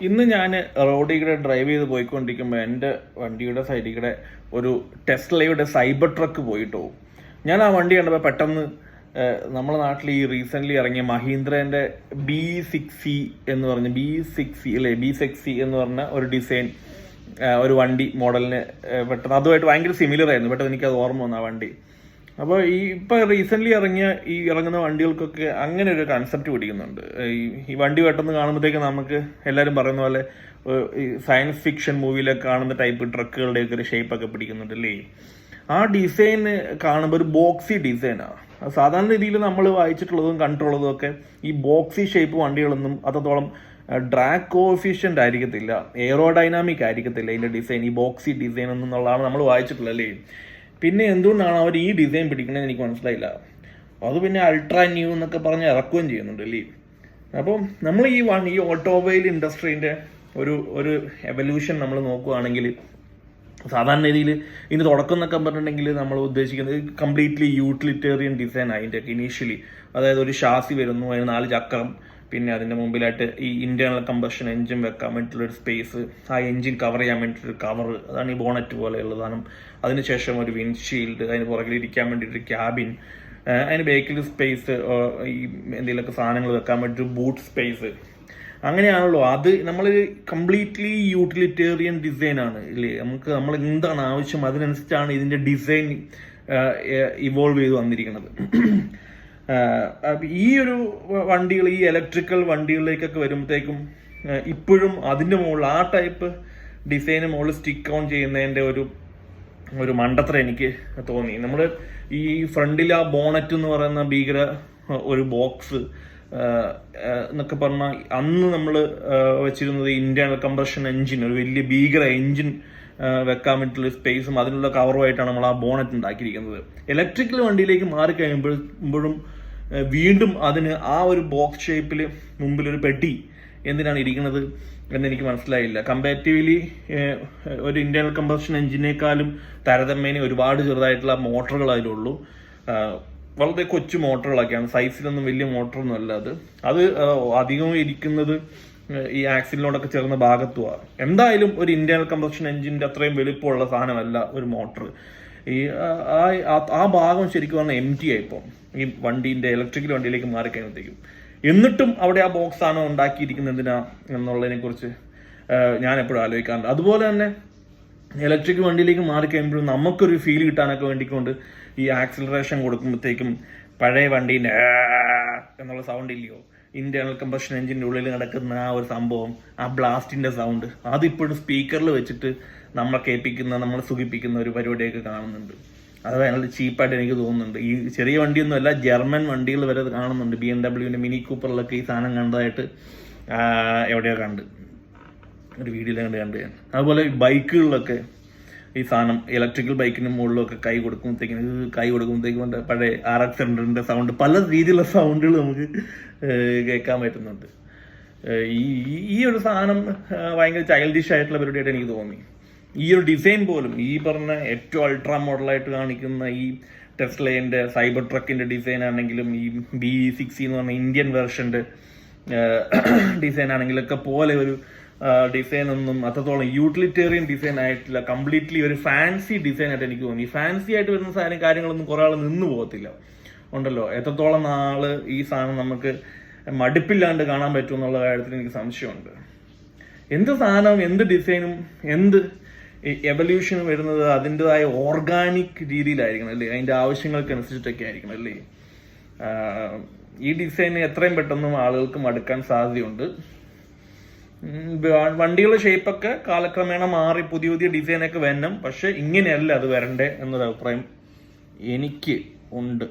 ഇന്ന് ഞാൻ റോഡിൽ കൂടെ ഡ്രൈവ് ചെയ്ത് പോയിക്കൊണ്ടിരിക്കുമ്പോൾ എൻ്റെ വണ്ടിയുടെ സൈഡിൽ കൂടെ ഒരു ടെസ്ലയുടെ സൈബർ ട്രക്ക് പോയിട്ട് പോകും. ഞാൻ ആ വണ്ടി കണ്ടപ്പോൾ പെട്ടെന്ന് നമ്മുടെ നാട്ടിൽ ഈ റീസെൻ്റ്ലി ഇറങ്ങിയ മഹീന്ദ്രേൻ്റെ B6C എന്ന് പറഞ്ഞ B6C എന്ന് പറഞ്ഞ ഒരു ഡിസൈൻ ഒരു വണ്ടി മോഡലിന് പെട്ടെന്ന് അതുമായിട്ട് ഭയങ്കര സിമിലർ ആയിരുന്നു. പെട്ടെന്ന് എനിക്കത് ഓർമ്മ വന്നു ആ വണ്ടി. അപ്പോൾ ഇപ്പം റീസെൻ്റ്ലി ഇറങ്ങുന്ന വണ്ടികൾക്കൊക്കെ അങ്ങനെ ഒരു കൺസെപ്റ്റ് പിടിക്കുന്നുണ്ട്. ഈ വണ്ടി പെട്ടെന്ന് കാണുമ്പോഴത്തേക്ക് നമുക്ക് എല്ലാവരും പറയുന്ന പോലെ ഈ സയൻസ് ഫിക്ഷൻ മൂവിയിലൊക്കെ കാണുന്ന ടൈപ്പ് ട്രക്കുകളുടെയൊക്കെ ഒരു ഷേപ്പൊക്കെ പിടിക്കുന്നുണ്ട് അല്ലേ. ആ ഡിസൈൻ കാണുമ്പോൾ ഒരു ബോക്സി ഡിസൈനാണ്. സാധാരണ രീതിയിൽ നമ്മൾ വായിച്ചിട്ടുള്ളതും കണ്ടിട്ടുള്ളതും ഒക്കെ ഈ ബോക്സി ഷേപ്പ് വണ്ടികളൊന്നും അത്രത്തോളം ഡ്രാഗ് കോഫിഷ്യൻ്റ് ആയിരിക്കത്തില്ല, എയറോഡൈനാമിക് ആയിരിക്കത്തില്ല ഇതിൻ്റെ ഡിസൈൻ, ഈ ബോക്സി ഡിസൈൻ എന്നുള്ളതാണ് നമ്മൾ വായിച്ചിട്ടുള്ളത് അല്ലേ. പിന്നെ എന്തുകൊണ്ടാണ് അവർ ഈ ഡിസൈൻ പിടിക്കണമെന്ന് എനിക്ക് മനസ്സിലായില്ല. അത് പിന്നെ അൾട്രാ ന്യൂ എന്നൊക്കെ പറഞ്ഞ് ഇറക്കുകയും ചെയ്യുന്നുണ്ട് അല്ലേ. അപ്പം നമ്മൾ ഈ ഓട്ടോമൊബൈൽ ഇൻഡസ്ട്രീൻ്റെ ഒരു എവല്യൂഷൻ നമ്മൾ നോക്കുകയാണെങ്കിൽ സാധാരണ രീതിയിൽ ഇതിന് തുടക്കം എന്നൊക്കെ പറഞ്ഞിട്ടുണ്ടെങ്കിൽ നമ്മൾ ഉദ്ദേശിക്കുന്നത് കംപ്ലീറ്റ്ലി യൂട്ടിലിറ്റേറിയൻ ഡിസൈൻ അതിൻ്റെയൊക്കെ ഇനീഷ്യലി. അതായത് ഒരു ഷാസി വരുന്നു, അതിന് 4 ചക്രം, പിന്നെ അതിൻ്റെ മുമ്പിലായിട്ട് ഈ ഇന്റേണൽ കമ്പഷൻ എഞ്ചിൻ വെക്കാൻ വേണ്ടിയിട്ടുള്ളൊരു സ്പേസ്, ആ എഞ്ചിൻ കവർ ചെയ്യാൻ വേണ്ടിയിട്ടൊരു കവർ, അതാണ് ഈ ബോണറ്റ് പോലെയുള്ള സാധനം. അതിനുശേഷം ഒരു വിൻഡ്ഷീൽഡ്, അതിന് പുറകിൽ ഇരിക്കാൻ വേണ്ടിയിട്ടൊരു ക്യാബിൻ, അതിന് ബേക്കിൽ സ്പേസ്, ഈ എന്തെങ്കിലുമൊക്കെ സാധനങ്ങൾ വെക്കാൻ വേണ്ടിയിട്ട് ബൂട്ട് സ്പേസ്. അങ്ങനെയാണല്ലോ അത്. നമ്മൾ കംപ്ലീറ്റ്ലി യൂട്ടിലിറ്റേറിയൻ ഡിസൈനാണ് ഇല്ലേ. നമ്മൾ എന്താണ് ആവശ്യം അതിനനുസരിച്ചാണ് ഇതിൻ്റെ ഡിസൈൻ ഇവോൾവ് ചെയ്ത് വന്നിരിക്കുന്നത്. ഈ ഒരു വണ്ടികൾ, ഈ ഇലക്ട്രിക്കൽ വണ്ടികളിലേക്കൊക്കെ വരുമ്പോഴത്തേക്കും ഇപ്പോഴും അതിൻ്റെ മുകളിൽ ആ ടൈപ്പ് ഡിസൈന് മുകളിൽ സ്റ്റിക്ക് ഓൺ ചെയ്യുന്നതിൻ്റെ ഒരു മണ്ടത്തരം എനിക്ക് തോന്നി. നമ്മൾ ഈ ഫ്രണ്ടിൽ ആ ബോണറ്റ് എന്ന് പറയുന്ന ഭീകര ഒരു ബോക്സ് എന്നൊക്കെ പറഞ്ഞാൽ അന്ന് നമ്മൾ വെച്ചിരുന്നത് ഇന്റേണൽ കമ്പഷൻ എഞ്ചിൻ, ഒരു വലിയ ഭീകര എഞ്ചിൻ വെക്കാൻ വേണ്ടിയിട്ടുള്ള സ്പേസും അതിനുള്ള കവറുമായിട്ടാണ് നമ്മൾ ആ ബോണറ്റ് ഉണ്ടാക്കിയിരിക്കുന്നത്. ഇലക്ട്രിക്കൽ വണ്ടിയിലേക്ക് മാറിക്കഴിയുമ്പോഴും വീണ്ടും അതിന് ആ ഒരു ബോക്സ് ഷേപ്പിൽ മുമ്പിലൊരു പെട്ടി എന്തിനാണ് ഇരിക്കുന്നത് എന്നെനിക്ക് മനസ്സിലായില്ല. കമ്പാരിറ്റീവ്ലി ഒരു ഇന്റേണൽ കമ്പഷൻ എഞ്ചിനേക്കാളും താരതമ്യേന ഒരുപാട് ചെറുതായിട്ടുള്ള മോട്ടറുകൾ അതിലുള്ളൂ. വളരെ കൊച്ചു മോട്ടറുകളൊക്കെയാണ്, സൈസിലൊന്നും വലിയ മോട്ടറൊന്നും അല്ല അത് അധികം ഇരിക്കുന്നത് ഈ ആക്സിലിനോടൊക്കെ ചേർന്ന ഭാഗത്തുമാണ്. എന്തായാലും ഒരു ഇന്റേണൽ കമ്പഷൻ എഞ്ചിന്റെ അത്രയും വലുപ്പമുള്ള സാധനമല്ല ഒരു മോട്ടർ. ആ ഭാഗം ശരിക്കും പറഞ്ഞാൽ എംറ്റി ആയിപ്പോൾ ഈ വണ്ടീന്റെ ഇലക്ട്രിക്കൽ വണ്ടിയിലേക്ക് മാറിക്കഴിയുമ്പോഴത്തേക്കും. എന്നിട്ടും അവിടെ ആ ബോക്സ് ആണോ ഉണ്ടാക്കിയിരിക്കുന്നത് എന്തിനാ എന്നുള്ളതിനെ കുറിച്ച് ഞാൻ എപ്പോഴും ആലോചിക്കാറുണ്ട്. അതുപോലെ തന്നെ ഇലക്ട്രിക് വണ്ടിയിലേക്ക് മാറിക്കഴിയുമ്പോഴും നമുക്കൊരു ഫീൽ കിട്ടാനൊക്കെ വേണ്ടിക്കൊണ്ട് ഈ ആക്സിലറേഷൻ കൊടുക്കുമ്പോഴത്തേക്കും പഴയ വണ്ടീൻ്റെ എന്നുള്ള സൗണ്ട് ഇല്ലയോ, ഇന്റേണൽ കമ്പഷൻ എഞ്ചിൻ്റെ ഉള്ളിൽ നടക്കുന്ന ആ ഒരു സംഭവം, ആ ബ്ലാസ്റ്റിന്റെ സൗണ്ട്, അതിപ്പോഴും സ്പീക്കറിൽ വെച്ചിട്ട് നമ്മളെ കേൾപ്പിക്കുന്ന, നമ്മളെ സുഖിപ്പിക്കുന്ന ഒരു പരിപാടിയൊക്കെ കാണുന്നുണ്ട്. അത് നല്ല ചീപ്പായിട്ട് എനിക്ക് തോന്നുന്നുണ്ട്. ഈ ചെറിയ വണ്ടിയൊന്നും അല്ല, ജർമ്മൻ വണ്ടികൾ വരെ കാണുന്നുണ്ട്. BMW മിനി കൂപ്പറിലൊക്കെ ഈ സാധനം കണ്ടതായിട്ട് എവിടെയോ ഒരു വീഡിയോയിൽ കണ്ട് ഞാൻ. അതുപോലെ ബൈക്കുകളിലൊക്കെ ഈ സാധനം ഇലക്ട്രിക്കൽ ബൈക്കിന് മുകളിലൊക്കെ കൈ കൊടുക്കുമ്പോഴത്തേക്കും പഴയ RX-100ന്റെ സൗണ്ട്, പല രീതിയിലുള്ള സൗണ്ടുകൾ നമുക്ക് കേൾക്കാൻ പറ്റുന്നുണ്ട്. ഈ ഒരു സാധനം ഭയങ്കര ചൈൽഡിഷ് ആയിട്ടുള്ള പരിപാടിയായിട്ട് എനിക്ക് തോന്നി. ഈ ഒരു ഡിസൈൻ പോലും ഈ പറഞ്ഞ ഏറ്റവും അൾട്രാ മോഡലായിട്ട് കാണിക്കുന്ന ഈ ടെസ്ലയുടെ സൈബർ ട്രക്കിന്റെ ഡിസൈൻ ആണെങ്കിലും ഈ B6C എന്ന് പറഞ്ഞ ഇന്ത്യൻ വെർഷന്റെ ഡിസൈൻ ആണെങ്കിലൊക്കെ പോലെ ഒരു ഡിസൈൻ ഒന്നും അത്രത്തോളം യൂട്ടിലിറ്റേറിയൻ ഡിസൈൻ ആയിട്ടില്ല. കംപ്ലീറ്റ്ലി ഒരു ഫാൻസി ഡിസൈൻ ആയിട്ട് എനിക്ക് തോന്നി. ഫാൻസി ആയിട്ട് വരുന്ന കാര്യങ്ങളൊന്നും കുറെ ആൾ നിന്ന് പോകത്തില്ല ഉണ്ടല്ലോ. എത്രത്തോളം നാള് ഈ സാധനം നമുക്ക് മടുപ്പില്ലാണ്ട് കാണാൻ പറ്റും എന്നുള്ള കാര്യത്തിൽ എനിക്ക് സംശയമുണ്ട്. എന്ത് സാധനവും എന്ത് ഡിസൈനും എന്ത് എവല്യൂഷനും വരുന്നത് അതിൻ്റെതായ ഓർഗാനിക് രീതിയിലായിരിക്കണം അല്ലേ, അതിൻ്റെ ആവശ്യങ്ങൾക്ക് അനുസരിച്ചിട്ടൊക്കെ ആയിരിക്കണം അല്ലേ. ഈ ഡിസൈൻ എത്രയും പെട്ടെന്നും ആളുകൾക്ക് മടുക്കാൻ സാധ്യതയുണ്ട്. വണ്ടികളുടെ ഷേപ്പൊക്കെ കാലക്രമേണ മാറി പുതിയ പുതിയ ഡിസൈനൊക്കെ വരണം. പക്ഷെ ഇങ്ങനെയല്ല അത് വരണ്ടേ എന്നൊരു അഭിപ്രായം എനിക്ക് ഉണ്ട്.